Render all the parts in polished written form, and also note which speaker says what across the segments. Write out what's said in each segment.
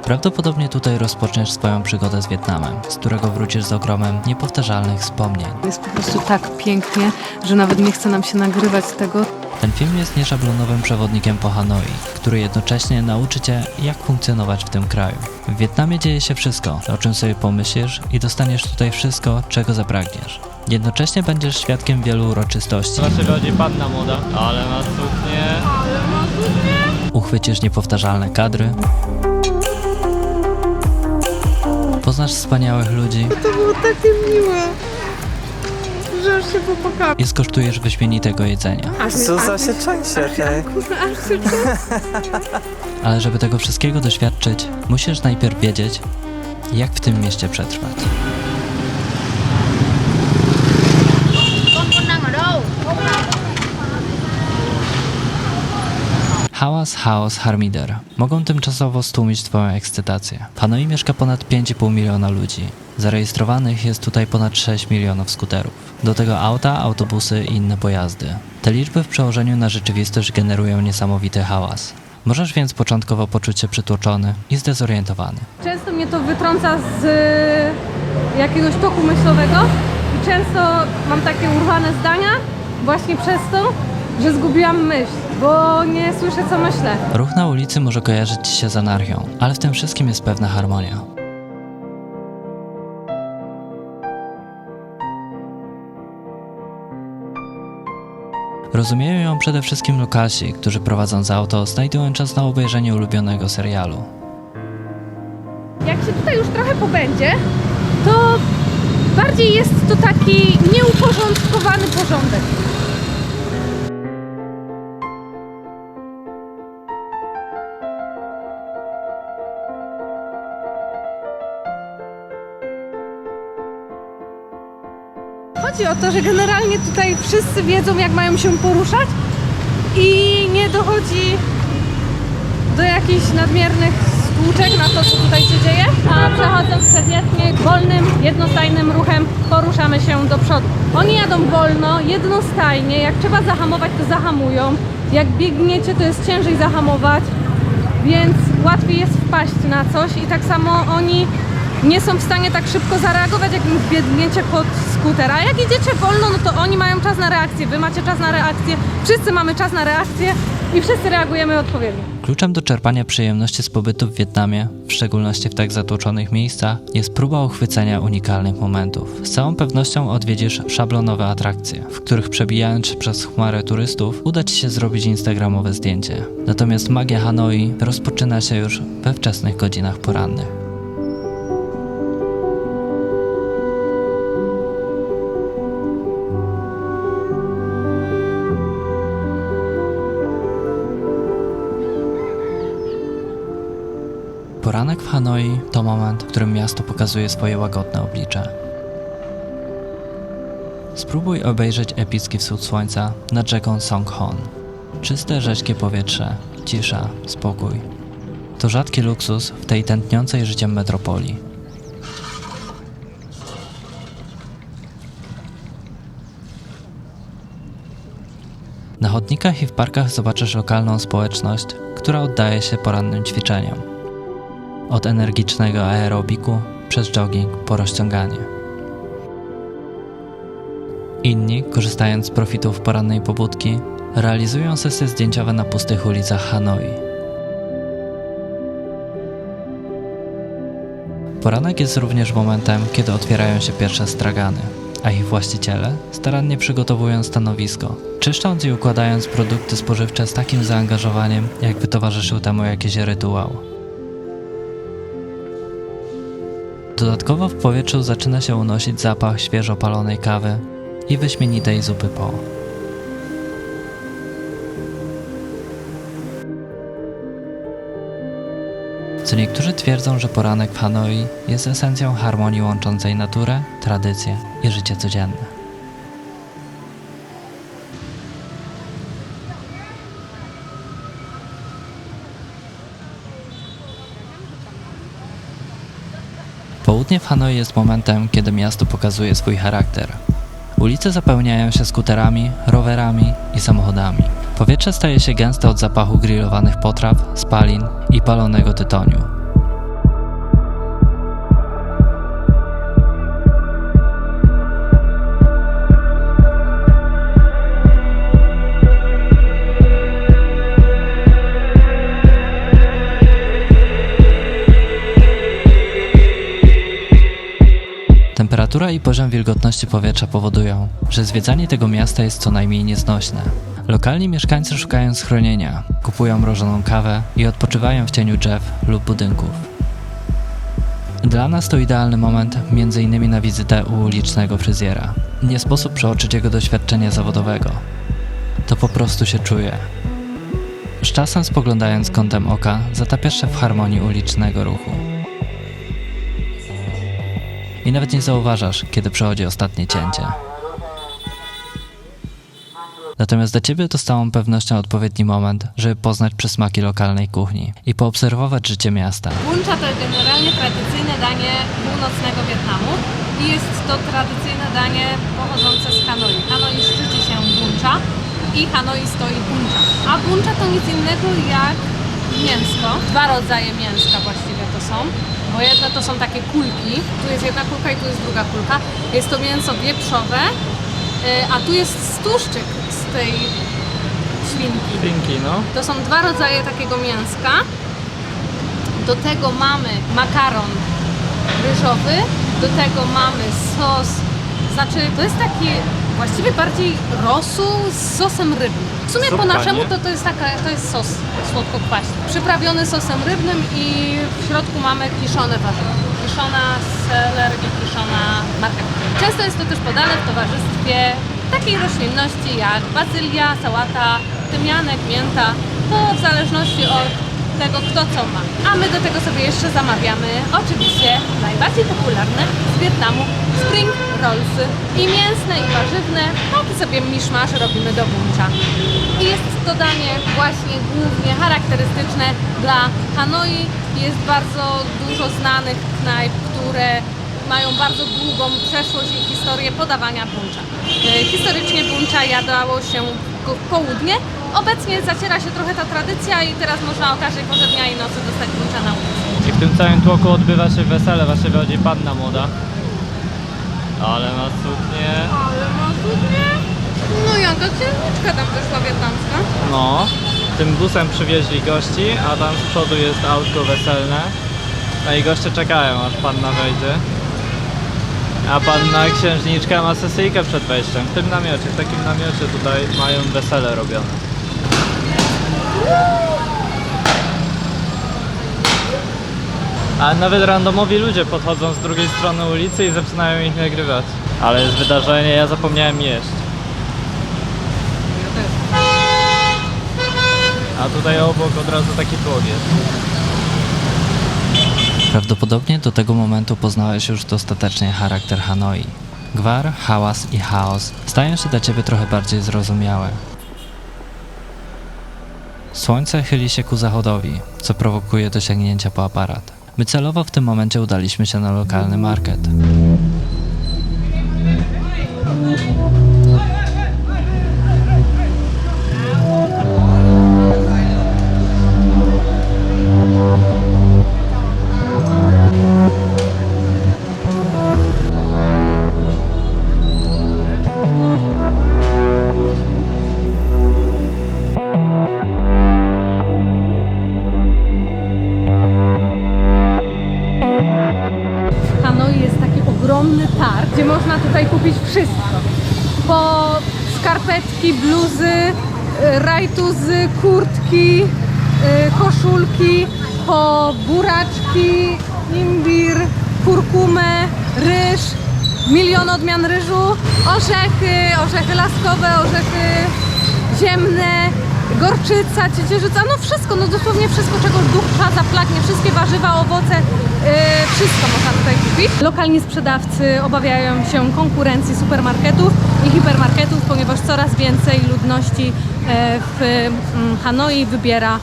Speaker 1: Prawdopodobnie tutaj rozpoczniesz swoją przygodę z Wietnamem, z którego wrócisz z ogromem niepowtarzalnych wspomnień.
Speaker 2: Jest po prostu tak pięknie, że nawet nie chce nam się nagrywać tego.
Speaker 1: Ten film jest nieszablonowym przewodnikiem po Hanoi, który jednocześnie nauczy Cię, jak funkcjonować w tym kraju. W Wietnamie dzieje się wszystko, o czym sobie pomyślisz i dostaniesz tutaj wszystko, czego zapragniesz. Jednocześnie będziesz świadkiem wielu uroczystości.
Speaker 3: Proszę ludzi, panna młoda. Ale ma suknię.
Speaker 1: Uchwycisz niepowtarzalne kadry. Poznasz wspaniałych ludzi.
Speaker 2: To było takie miłe, że aż się popłakałam.
Speaker 1: I skosztujesz wyśmienitego jedzenia.
Speaker 4: Zuza się trzęsie, okej.
Speaker 1: Ale żeby tego wszystkiego doświadczyć, musisz najpierw wiedzieć, jak w tym mieście przetrwać. Hałas, chaos, harmider mogą tymczasowo stłumić Twoją ekscytację. W Hanoi mieszka ponad 5,5 miliona ludzi. Zarejestrowanych jest tutaj ponad 6 milionów skuterów. Do tego auta, autobusy i inne pojazdy. Te liczby w przełożeniu na rzeczywistość generują niesamowity hałas. Możesz więc początkowo poczuć się przytłoczony i zdezorientowany.
Speaker 2: Często mnie to wytrąca z jakiegoś toku myślowego i często mam takie urwane zdania właśnie przez to, że zgubiłam myśl, bo nie słyszę, co myślę.
Speaker 1: Ruch na ulicy może kojarzyć Ci się z anarchią, ale w tym wszystkim jest pewna harmonia. Rozumieją ją przede wszystkim lokalsi, którzy prowadząc auto znajdują czas na obejrzenie ulubionego serialu.
Speaker 2: Jak się tutaj już trochę pobędzie, to bardziej jest to taki nieuporządkowany porządek. Chodzi o to, że generalnie tutaj wszyscy wiedzą, jak mają się poruszać i nie dochodzi do jakichś nadmiernych stłuczek na to, co tutaj się dzieje, a przechodząc przez jezdnię wolnym, jednostajnym ruchem poruszamy się do przodu. Oni jadą wolno, jednostajnie, jak trzeba zahamować, to zahamują, jak biegniecie, to jest ciężej zahamować, więc łatwiej jest wpaść na coś i tak samo oni nie są w stanie tak szybko zareagować, jak im biegniecie pod skuter. A jak idziecie wolno, no to oni mają czas na reakcję, wy macie czas na reakcję, wszyscy mamy czas na reakcję i wszyscy reagujemy odpowiednio.
Speaker 1: Kluczem do czerpania przyjemności z pobytu w Wietnamie, w szczególności w tak zatłoczonych miejscach, jest próba uchwycenia unikalnych momentów. Z całą pewnością odwiedzisz szablonowe atrakcje, w których przebijając się przez chmarę turystów, uda Ci się zrobić instagramowe zdjęcie. Natomiast magia Hanoi rozpoczyna się już we wczesnych godzinach porannych. Poranek w Hanoi to moment, w którym miasto pokazuje swoje łagodne oblicze. Spróbuj obejrzeć epicki wschód słońca nad rzeką Song Hon. Czyste, rześkie powietrze, cisza, spokój. To rzadki luksus w tej tętniącej życiem metropolii. Na chodnikach i w parkach zobaczysz lokalną społeczność, która oddaje się porannym ćwiczeniom. Od energicznego aerobiku przez jogging po rozciąganie. Inni, korzystając z profitów porannej pobudki, realizują sesje zdjęciowe na pustych ulicach Hanoi. Poranek jest również momentem, kiedy otwierają się pierwsze stragany, a ich właściciele starannie przygotowują stanowisko, czyszcząc i układając produkty spożywcze z takim zaangażowaniem, jakby towarzyszył temu jakiś rytuał. Dodatkowo w powietrzu zaczyna się unosić zapach świeżo palonej kawy i wyśmienitej zupy po. Co niektórzy twierdzą, że poranek w Hanoi jest esencją harmonii łączącej naturę, tradycje i życie codzienne. Południe w Hanoi jest momentem, kiedy miasto pokazuje swój charakter. Ulice zapełniają się skuterami, rowerami i samochodami. Powietrze staje się gęste od zapachu grillowanych potraw, spalin i palonego tytoniu. Temperatura i poziom wilgotności powietrza powodują, że zwiedzanie tego miasta jest co najmniej nieznośne. Lokalni mieszkańcy szukają schronienia, kupują mrożoną kawę i odpoczywają w cieniu drzew lub budynków. Dla nas to idealny moment m.in. na wizytę u ulicznego fryzjera. Nie sposób przeoczyć jego doświadczenia zawodowego. To po prostu się czuje. Z czasem spoglądając kątem oka, zatapiasz się w harmonii ulicznego ruchu. I nawet nie zauważasz, kiedy przychodzi ostatnie cięcie. Natomiast dla Ciebie to z całą pewnością odpowiedni moment, żeby poznać przysmaki lokalnej kuchni i poobserwować życie miasta.
Speaker 2: Buncha to generalnie tradycyjne danie północnego Wietnamu i jest to tradycyjne danie pochodzące z Hanoi. Hanoi szczyci się buncha i Hanoi stoi buncha. A buncha to nic innego jak mięsko. Dwa rodzaje mięska właściwie to są, bo jedne to są takie kulki. Tu jest jedna kulka i tu jest druga kulka. Jest to mięso wieprzowe, a tu jest stłuszczyk z tej świnki.
Speaker 3: Świnki, no.
Speaker 2: To są dwa rodzaje takiego mięska. Do tego mamy makaron ryżowy, do tego mamy sos, znaczy to jest taki właściwie bardziej rosół z sosem rybnym. W sumie
Speaker 3: Zupka,
Speaker 2: po naszemu
Speaker 3: nie?
Speaker 2: to jest sos słodko-kwaśny, przyprawiony sosem rybnym i w środku mamy kiszone warzywa. Kiszona seler i kiszona marchewka. Często jest to też podane w towarzystwie takiej roślinności jak bazylia, sałata, tymianek, mięta. To w zależności od tego, kto co ma. A my do tego sobie jeszcze zamawiamy oczywiście najbardziej popularne z Wietnamu spring rollsy. I mięsne, i warzywne. Taki sobie miszmasz robimy do buncha. I jest to danie właśnie głównie charakterystyczne dla Hanoi. Jest bardzo dużo znanych knajp, które mają bardzo długą przeszłość i historię podawania buncha. Historycznie buncha jadało się w południe. Obecnie zaciera się trochę ta tradycja i teraz można o każdej porze dnia i nocy dostać buncha na ulicy.
Speaker 3: I w tym całym tłoku odbywa się wesele, właśnie wychodzi panna młoda. Ale ma suknię.
Speaker 2: Ale ma cudnie. No jaka księżniczka tam wyszła wietnamska.
Speaker 3: No. Tym busem przywieźli gości, a tam z przodu jest autko weselne. No i goście czekają, aż panna wejdzie. A panna księżniczka ma sesyjkę przed wejściem. W tym namiocie, w takim namiocie tutaj mają wesele robione. A nawet randomowi ludzie podchodzą z drugiej strony ulicy i zaczynają ich nagrywać. Ale jest wydarzenie, ja zapomniałem jeść. A tutaj obok od razu taki tłok jest.
Speaker 1: Prawdopodobnie do tego momentu poznałeś już dostatecznie charakter Hanoi. Gwar, hałas i chaos stają się dla Ciebie trochę bardziej zrozumiałe. Słońce chyli się ku zachodowi, co prowokuje do sięgnięcia po aparat. My celowo w tym momencie udaliśmy się na lokalny market.
Speaker 2: Ogromny targ, gdzie można tutaj kupić wszystko. Po skarpetki, bluzy, rajtuzy, kurtki, koszulki, po buraczki, imbir, kurkumę, ryż, milion odmian ryżu, orzechy laskowe, orzechy ziemne, gorczyca, ciecierzyca, no wszystko, no dosłownie wszystko, czego dusza zaplagnie, wszystkie warzywa, owoce, wszystko można tutaj kupić. Lokalni sprzedawcy obawiają się konkurencji supermarketów i hipermarketów, ponieważ coraz więcej ludności w Hanoi wybiera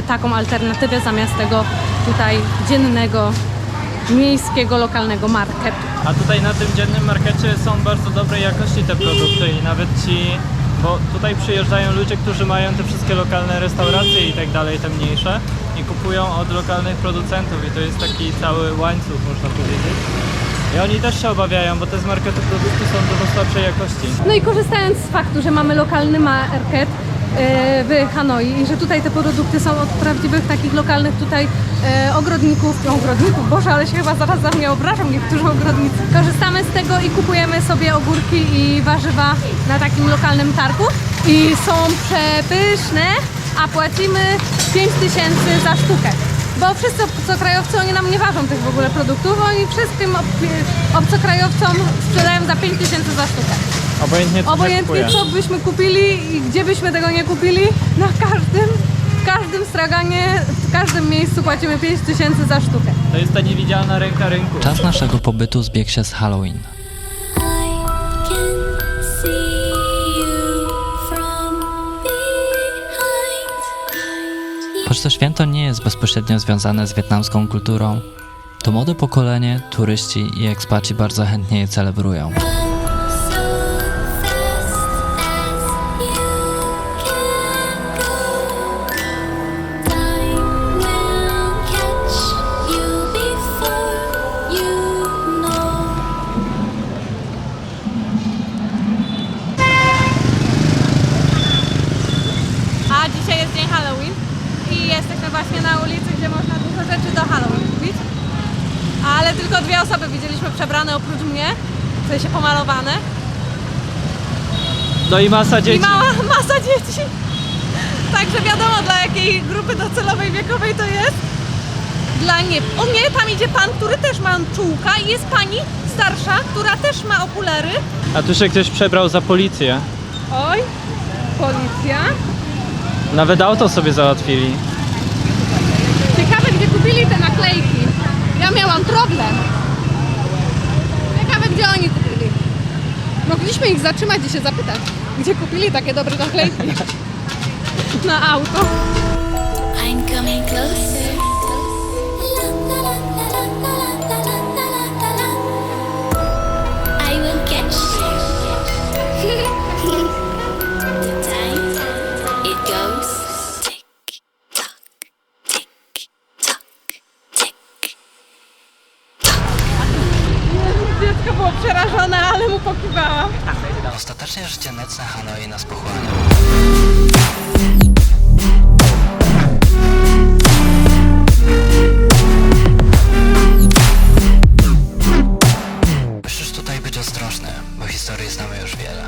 Speaker 2: taką alternatywę zamiast tego tutaj dziennego, miejskiego, lokalnego marketu.
Speaker 3: A tutaj na tym dziennym markecie są bardzo dobrej jakości te produkty i nawet ci bo tutaj przyjeżdżają ludzie, którzy mają te wszystkie lokalne restauracje i tak dalej, te mniejsze i kupują od lokalnych producentów i to jest taki cały łańcuch, można powiedzieć. I oni też się obawiają, bo te z marketu produkty są dużo słabszej jakości.
Speaker 2: No i korzystając z faktu, że mamy lokalny market w Hanoi i że tutaj te produkty są od prawdziwych takich lokalnych tutaj ogrodników, Boże, ale się chyba zaraz za mnie obrażą niektórzy ogrodnicy. Korzystamy z tego i kupujemy sobie ogórki i warzywa na takim lokalnym targu i są przepyszne, a płacimy 5000 za sztukę. Bo wszyscy obcokrajowcy, oni nam nie ważą tych w ogóle produktów, oni wszystkim obcokrajowcom sprzedają za 5000 za sztukę.
Speaker 3: Obojętnie co się
Speaker 2: Obojętnie
Speaker 3: kupuje.
Speaker 2: co byśmy kupili i gdzie byśmy tego nie kupili, w każdym straganie, w każdym miejscu płacimy 5000 za sztukę.
Speaker 3: To jest ta niewidzialna ręka rynku.
Speaker 1: Czas naszego pobytu zbiegł się z Halloween.
Speaker 5: I can see you from behind.
Speaker 1: Choć to święto nie jest bezpośrednio związane z wietnamską kulturą, to młode pokolenie, turyści i ekspaci bardzo chętnie je celebrują.
Speaker 5: So fast as you can go. Time will catch you before you know.
Speaker 2: A dzisiaj jest dzień Halloween i jesteśmy właśnie na ulicy, gdzie można dużo rzeczy do Halloween kupić. Ale tylko 2 osoby widzieliśmy przebrane oprócz mnie, w sensie pomalowane.
Speaker 3: No i masa dzieci.
Speaker 2: I masa dzieci. Także wiadomo, dla jakiej grupy docelowej wiekowej to jest. Dla nie. O nie, tam idzie pan, który też ma czułka i jest pani starsza, która też ma okulary.
Speaker 3: A tu się ktoś przebrał za policję.
Speaker 2: Oj, policja.
Speaker 3: Nawet auto sobie załatwili.
Speaker 2: Ciekawe, gdzie kupili te naklejki. Ja miałam problem. Ciekawe, gdzie oni kupili. Mogliśmy ich zatrzymać i się zapytać, gdzie kupili takie dobre naklejki na auto.
Speaker 5: I'm coming closer. La la la la la la la la la la. I will catch you. The time it goes tick tock, tick tock, tick.
Speaker 2: Dziecko było przerażone, ale mu pokiwałam.
Speaker 1: Ostatecznie życie nocne Hanoi nas pochłania. Musisz tutaj być ostrożny, bo historii znamy już wiele.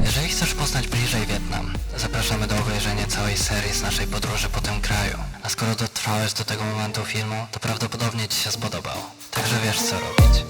Speaker 1: Jeżeli chcesz poznać bliżej Wietnam, zapraszamy do obejrzenia całej serii z naszej podróży po tym kraju. A skoro dotrwałeś do tego momentu filmu, to prawdopodobnie Ci się spodobał. Także wiesz co robić.